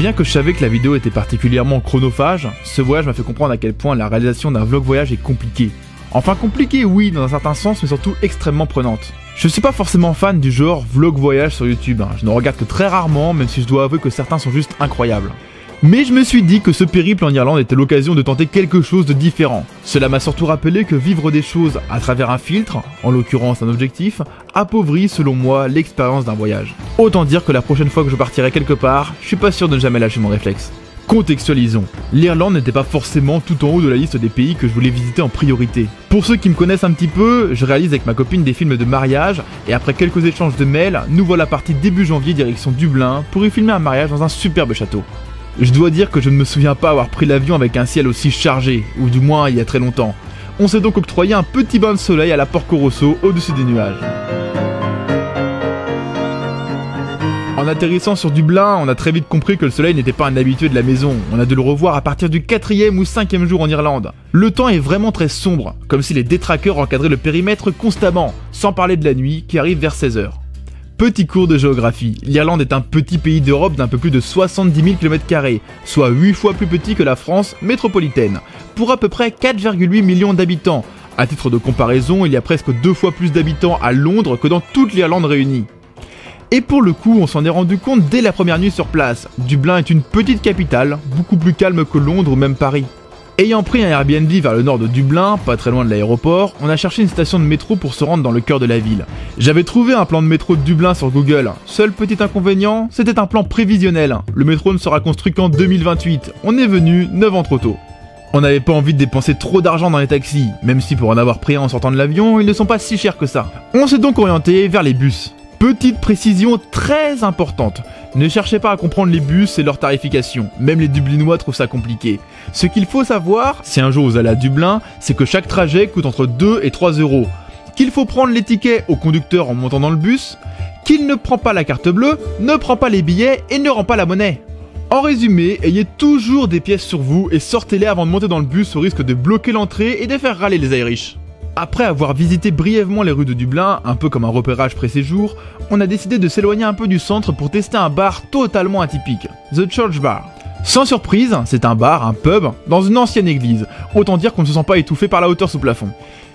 Bien que je savais que la vidéo était particulièrement chronophage, ce voyage m'a fait comprendre à quel point la réalisation d'un vlog voyage est compliquée. Enfin compliquée oui dans un certain sens mais surtout extrêmement prenante. Je suis pas forcément fan du genre vlog voyage sur YouTube, je ne regarde que très rarement même si je dois avouer que certains sont juste incroyables. Mais je me suis dit que ce périple en Irlande était l'occasion de tenter quelque chose de différent. Cela m'a surtout rappelé que vivre des choses à travers un filtre, en l'occurrence un objectif, appauvrit selon moi l'expérience d'un voyage. Autant dire que la prochaine fois que je partirai quelque part, je suis pas sûr de ne jamais lâcher mon réflexe. Contextualisons, l'Irlande n'était pas forcément tout en haut de la liste des pays que je voulais visiter en priorité. Pour ceux qui me connaissent un petit peu, je réalise avec ma copine des films de mariage, et après quelques échanges de mails, nous voilà partis début janvier direction Dublin pour y filmer un mariage dans un superbe château. Je dois dire que je ne me souviens pas avoir pris l'avion avec un ciel aussi chargé, ou du moins il y a très longtemps. On s'est donc octroyé un petit bain de soleil à la Porco Rosso au-dessus des nuages. En atterrissant sur Dublin, on a très vite compris que le soleil n'était pas un habitué de la maison. On a dû le revoir à partir du 4e ou 5e jour en Irlande. Le temps est vraiment très sombre, comme si les détraqueurs encadraient le périmètre constamment, sans parler de la nuit qui arrive vers 16h. Petit cours de géographie, l'Irlande est un petit pays d'Europe d'un peu plus de 70 000 km², soit 8 fois plus petit que la France métropolitaine, pour à peu près 4,8 millions d'habitants. À titre de comparaison, il y a presque 2 fois plus d'habitants à Londres que dans toute l'Irlande réunie. Et pour le coup, on s'en est rendu compte dès la première nuit sur place. Dublin est une petite capitale, beaucoup plus calme que Londres ou même Paris. Ayant pris un Airbnb vers le nord de Dublin, pas très loin de l'aéroport, on a cherché une station de métro pour se rendre dans le cœur de la ville. J'avais trouvé un plan de métro de Dublin sur Google. Seul petit inconvénient, c'était un plan prévisionnel. Le métro ne sera construit qu'en 2028. On est venu 9 ans trop tôt. On n'avait pas envie de dépenser trop d'argent dans les taxis, même si pour en avoir pris un en sortant de l'avion, ils ne sont pas si chers que ça. On s'est donc orienté vers les bus. Petite précision très importante, ne cherchez pas à comprendre les bus et leur tarification, même les Dublinois trouvent ça compliqué. Ce qu'il faut savoir, si un jour vous allez à Dublin, c'est que chaque trajet coûte entre 2 et 3 euros, qu'il faut prendre les tickets au conducteur en montant dans le bus, qu'il ne prend pas la carte bleue, ne prend pas les billets et ne rend pas la monnaie. En résumé, ayez toujours des pièces sur vous et sortez-les avant de monter dans le bus au risque de bloquer l'entrée et de faire râler les Irish. Après avoir visité brièvement les rues de Dublin, un peu comme un repérage pré-séjour, on a décidé de s'éloigner un peu du centre pour tester un bar totalement atypique, The Church Bar. Sans surprise, c'est un bar, un pub, dans une ancienne église, autant dire qu'on ne se sent pas étouffé par la hauteur sous plafond.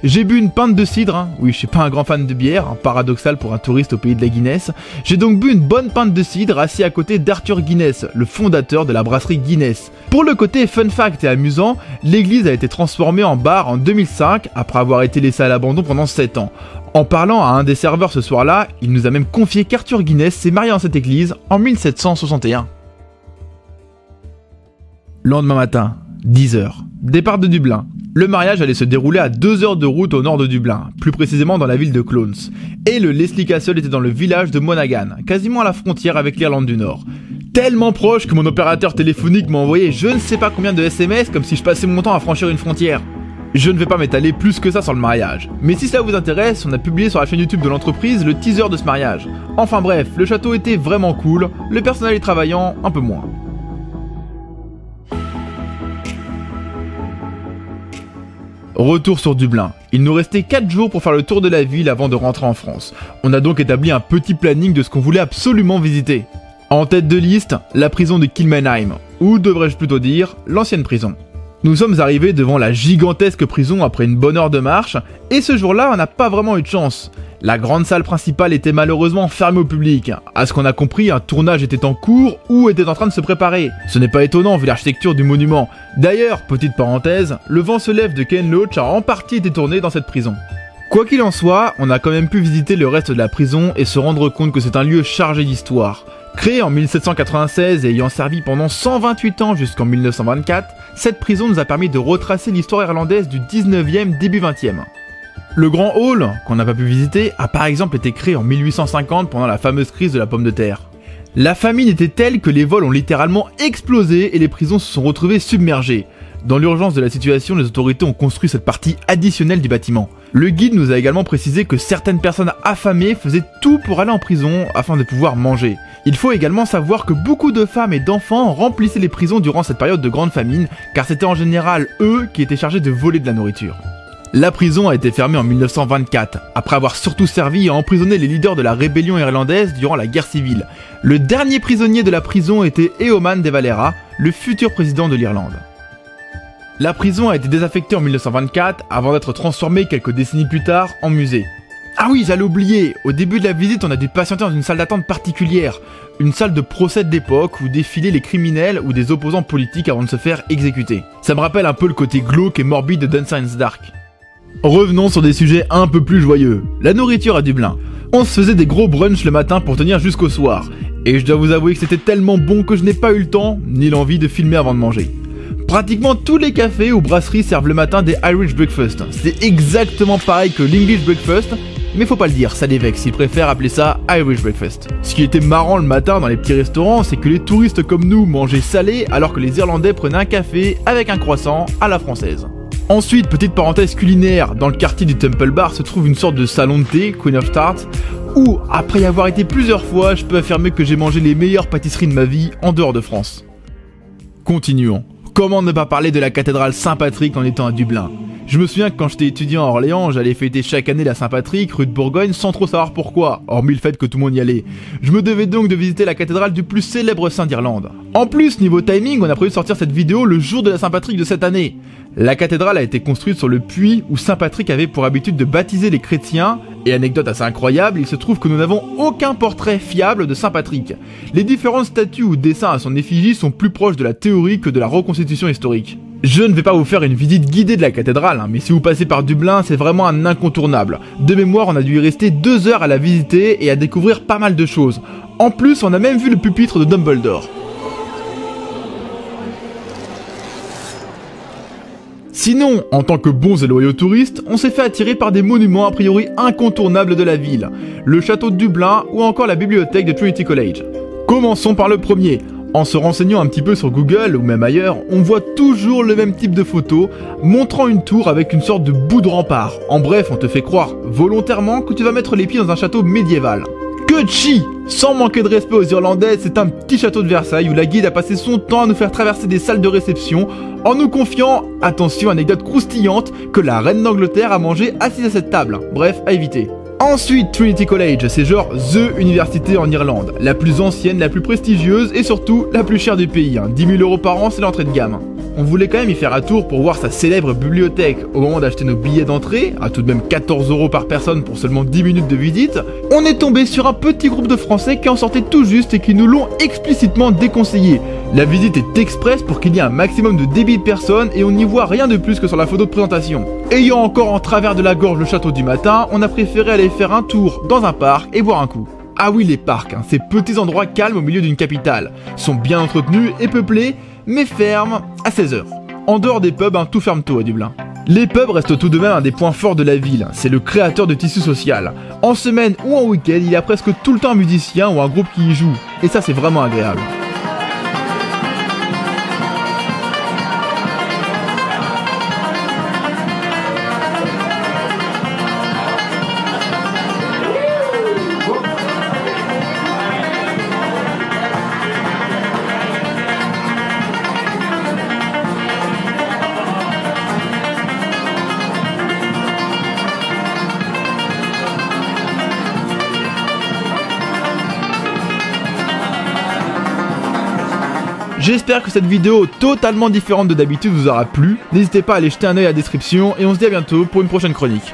J'ai bu une pinte de cidre, oui je suis pas un grand fan de bière, paradoxal pour un touriste au pays de la Guinness, j'ai donc bu une bonne pinte de cidre assis à côté d'Arthur Guinness, le fondateur de la brasserie Guinness. Pour le côté fun fact et amusant, l'église a été transformée en bar en 2005 après avoir été laissée à l'abandon pendant 7 ans. En parlant à un des serveurs ce soir-là, il nous a même confié qu'Arthur Guinness s'est marié dans cette église en 1761. Lendemain matin, 10h, départ de Dublin. Le mariage allait se dérouler à 2 heures de route au nord de Dublin, plus précisément dans la ville de Clones. Et le Leslie Castle était dans le village de Monaghan, quasiment à la frontière avec l'Irlande du Nord. Tellement proche que mon opérateur téléphonique m'a envoyé je ne sais pas combien de SMS comme si je passais mon temps à franchir une frontière. Je ne vais pas m'étaler plus que ça sur le mariage. Mais si ça vous intéresse, on a publié sur la chaîne YouTube de l'entreprise le teaser de ce mariage. Enfin bref, le château était vraiment cool, le personnel y travaillant un peu moins. Retour sur Dublin. Il nous restait 4 jours pour faire le tour de la ville avant de rentrer en France. On a donc établi un petit planning de ce qu'on voulait absolument visiter. En tête de liste, la prison de Kilmainham, ou devrais-je plutôt dire, l'ancienne prison. Nous sommes arrivés devant la gigantesque prison après une bonne heure de marche, et ce jour-là, on n'a pas vraiment eu de chance. La grande salle principale était malheureusement fermée au public. À ce qu'on a compris, un tournage était en cours ou était en train de se préparer. Ce n'est pas étonnant vu l'architecture du monument. D'ailleurs, petite parenthèse, Le vent se lève de Ken Loach a en partie été tourné dans cette prison. Quoi qu'il en soit, on a quand même pu visiter le reste de la prison et se rendre compte que c'est un lieu chargé d'histoire. Créée en 1796 et ayant servi pendant 128 ans jusqu'en 1924, cette prison nous a permis de retracer l'histoire irlandaise du 19e début 20e. Le Grand Hall, qu'on n'a pas pu visiter, a par exemple été créé en 1850 pendant la fameuse crise de la pomme de terre. La famine était telle que les vols ont littéralement explosé et les prisons se sont retrouvées submergées. Dans l'urgence de la situation, les autorités ont construit cette partie additionnelle du bâtiment. Le guide nous a également précisé que certaines personnes affamées faisaient tout pour aller en prison afin de pouvoir manger. Il faut également savoir que beaucoup de femmes et d'enfants remplissaient les prisons durant cette période de grande famine, car c'était en général eux qui étaient chargés de voler de la nourriture. La prison a été fermée en 1924, après avoir surtout servi à emprisonner les leaders de la rébellion irlandaise durant la guerre civile. Le dernier prisonnier de la prison était Eoman de Valera, le futur président de l'Irlande. La prison a été désaffectée en 1924 avant d'être transformée quelques décennies plus tard en musée. Ah oui, j'allais oublier, au début de la visite on a dû patienter dans une salle d'attente particulière, une salle de procès d'époque où défilaient les criminels ou des opposants politiques avant de se faire exécuter. Ça me rappelle un peu le côté glauque et morbide de Dancer's Dark. Revenons sur des sujets un peu plus joyeux, la nourriture à Dublin. On se faisait des gros brunchs le matin pour tenir jusqu'au soir, et je dois vous avouer que c'était tellement bon que je n'ai pas eu le temps, ni l'envie de filmer avant de manger. Pratiquement tous les cafés ou brasseries servent le matin des Irish Breakfast. C'est exactement pareil que l'English Breakfast, mais faut pas le dire, ça les vexe, ils préfèrent appeler ça Irish Breakfast. Ce qui était marrant le matin dans les petits restaurants, c'est que les touristes comme nous mangeaient salé alors que les Irlandais prenaient un café avec un croissant à la française. Ensuite, petite parenthèse culinaire, dans le quartier du Temple Bar se trouve une sorte de salon de thé, Queen of Tarts, où, après y avoir été plusieurs fois, je peux affirmer que j'ai mangé les meilleures pâtisseries de ma vie en dehors de France. Continuons. Comment ne pas parler de la cathédrale Saint-Patrick en étant à Dublin? Je me souviens que quand j'étais étudiant à Orléans, j'allais fêter chaque année la Saint-Patrick, rue de Bourgogne, sans trop savoir pourquoi, hormis le fait que tout le monde y allait. Je me devais donc de visiter la cathédrale du plus célèbre saint d'Irlande. En plus, niveau timing, on a prévu de sortir cette vidéo le jour de la Saint-Patrick de cette année. La cathédrale a été construite sur le puits où Saint Patrick avait pour habitude de baptiser les chrétiens, et anecdote assez incroyable, il se trouve que nous n'avons aucun portrait fiable de Saint Patrick. Les différentes statues ou dessins à son effigie sont plus proches de la théorie que de la reconstitution historique. Je ne vais pas vous faire une visite guidée de la cathédrale, mais si vous passez par Dublin, c'est vraiment un incontournable. De mémoire, on a dû y rester 2 heures à la visiter et à découvrir pas mal de choses. En plus, on a même vu le pupitre de Dumbledore. Sinon, en tant que bons et loyaux touristes, on s'est fait attirer par des monuments a priori incontournables de la ville, le château de Dublin ou encore la bibliothèque de Trinity College. Commençons par le premier. En se renseignant un petit peu sur Google ou même ailleurs, on voit toujours le même type de photo montrant une tour avec une sorte de bout de rempart. En bref, on te fait croire volontairement que tu vas mettre les pieds dans un château médiéval. Que de chi! Sans manquer de respect aux Irlandais, c'est un petit château de Versailles où la guide a passé son temps à nous faire traverser des salles de réception en nous confiant, attention anecdote croustillante, que la reine d'Angleterre a mangé assise à cette table. Bref, à éviter. Ensuite, Trinity College, c'est genre THE université en Irlande, la plus ancienne, la plus prestigieuse et surtout la plus chère du pays, 10 000 € par an c'est l'entrée de gamme. On voulait quand même y faire un tour pour voir sa célèbre bibliothèque au moment d'acheter nos billets d'entrée, à tout de même 14 € par personne pour seulement 10 minutes de visite. On est tombé sur un petit groupe de Français qui en sortaient tout juste et qui nous l'ont explicitement déconseillé. La visite est express pour qu'il y ait un maximum de débit de personnes et on n'y voit rien de plus que sur la photo de présentation. Ayant encore en travers de la gorge le château du matin, on a préféré aller faire un tour dans un parc et boire un coup. Ah oui, les parcs, ces petits endroits calmes au milieu d'une capitale, sont bien entretenus et peuplés, mais ferment à 16 h. En dehors des pubs, tout ferme tôt à Dublin. Les pubs restent tout de même un des points forts de la ville, c'est le créateur de tissu social. En semaine ou en week-end, il y a presque tout le temps un musicien ou un groupe qui y joue, et ça c'est vraiment agréable. J'espère que cette vidéo totalement différente de d'habitude vous aura plu. N'hésitez pas à aller jeter un œil à la description et on se dit à bientôt pour une prochaine chronique.